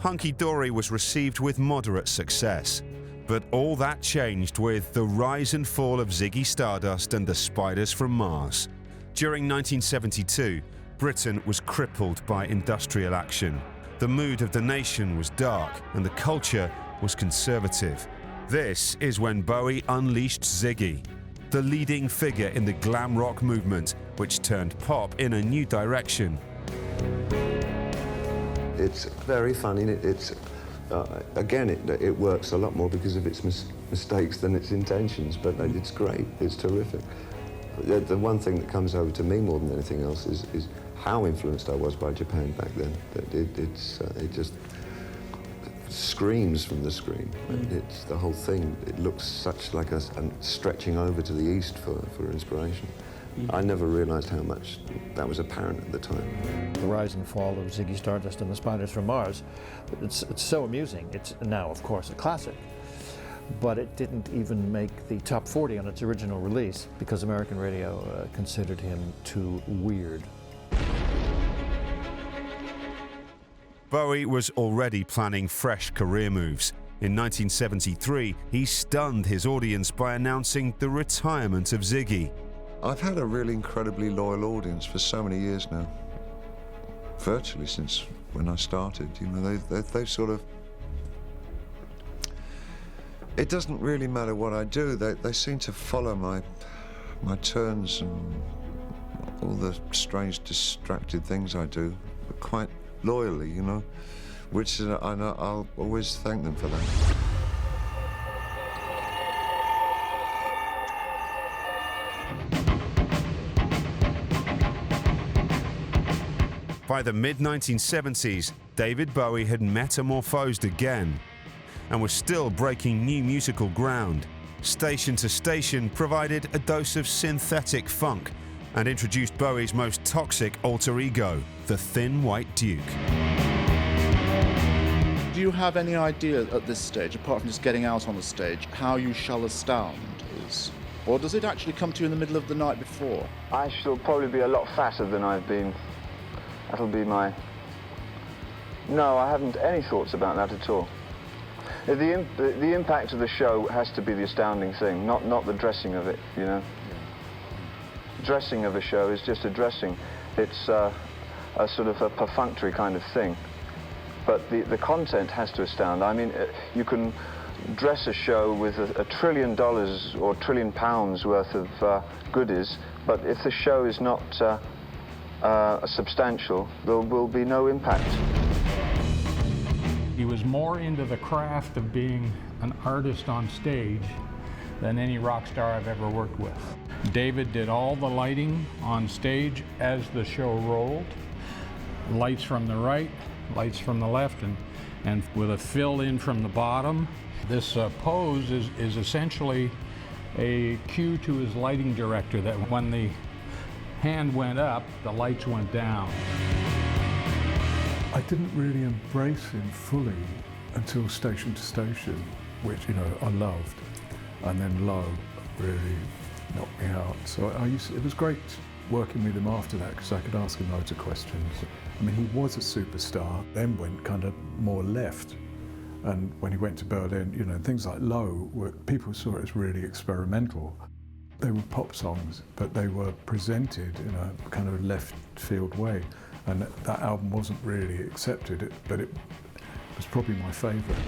Hunky Dory was received with moderate success. But all that changed with the rise and fall of Ziggy Stardust and the Spiders from Mars. During 1972, Britain was crippled by industrial action. The mood of the nation was dark and the culture was conservative. This is when Bowie unleashed Ziggy, the leading figure in the glam rock movement, which turned pop in a new direction. It's very funny. Again, it works a lot more because of its mistakes than its intentions, but it's great. It's terrific. The one thing that comes over to me more than anything else is how influenced I was by Japan back then. It just screams from the screen. It's the whole thing. It looks such like a stretching over to the east for inspiration. I never realized how much that was apparent at the time. The rise and fall of Ziggy Stardust and the Spiders from Mars, it's so amusing. It's now, of course, a classic, but it didn't even make the top 40 on its original release because American radio considered him too weird. Bowie was already planning fresh career moves. In 1973, he stunned his audience by announcing the retirement of Ziggy. I've had a really incredibly loyal audience for so many years now. Virtually since when I started, you know, they sort of... It doesn't really matter what I do. They seem to follow my turns and all the strange, distracted things I do, but quite loyally, you know, which I'll always thank them for that. By the mid-1970s, David Bowie had metamorphosed again and was still breaking new musical ground. Station to Station provided a dose of synthetic funk and introduced Bowie's most toxic alter ego, the Thin White Duke. Do you have any idea at this stage, apart from just getting out on the stage, how you shall astound is? Or does it actually come to you in the middle of the night before? I shall probably be a lot fatter than I've been. That'll be my... No, I haven't any thoughts about that at all. The impact of the show has to be the astounding thing, not the dressing of it, you know. Dressing of a show is just a dressing. It's a sort of a perfunctory kind of thing. But the content has to astound. I mean, you can dress a show with $1 trillion or £1 trillion worth of goodies, but if the show is not substantial, there will be no impact. He was more into the craft of being an artist on stage than any rock star I've ever worked with. David did all the lighting on stage as the show rolled. Lights from the right, lights from the left, and with a fill in from the bottom. This pose is essentially a cue to his lighting director that when the hand went up, the lights went down. I didn't really embrace him fully until Station to Station, which, you know, I loved, and then Low really knocked me out. So it was great working with him after that because I could ask him loads of questions. I mean, he was a superstar, then went kind of more left. And when he went to Berlin, you know, things like Low, people saw it as really experimental. They were pop songs, but they were presented in a kind of left field way. And that album wasn't really accepted, but it was probably my favourite.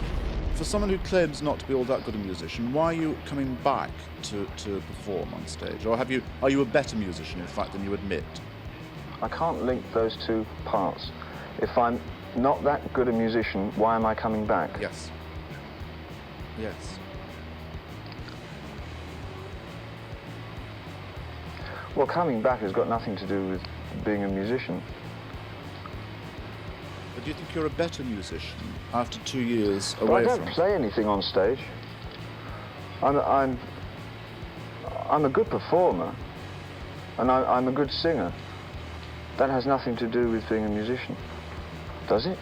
For someone who claims not to be all that good a musician, why are you coming back to perform on stage? Or are you a better musician, in fact, than you admit? I can't link those two parts. If I'm not that good a musician, why am I coming back? Yes. Yes. Well, coming back has got nothing to do with being a musician. But do you think you're a better musician after 2 years But away I from... don't play anything on stage. I'm a good performer, and I'm a good singer. That has nothing to do with being a musician, does it?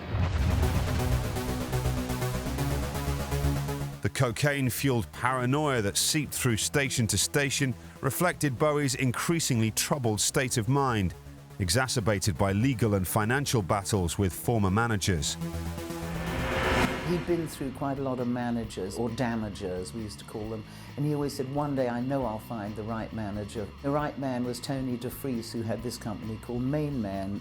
The cocaine-fueled paranoia that seeped through Station to Station reflected Bowie's increasingly troubled state of mind, exacerbated by legal and financial battles with former managers. He'd been through quite a lot of managers, or damagers, we used to call them, and he always said, one day I know I'll find the right manager. The right man was Tony DeFries, who had this company called Main Man.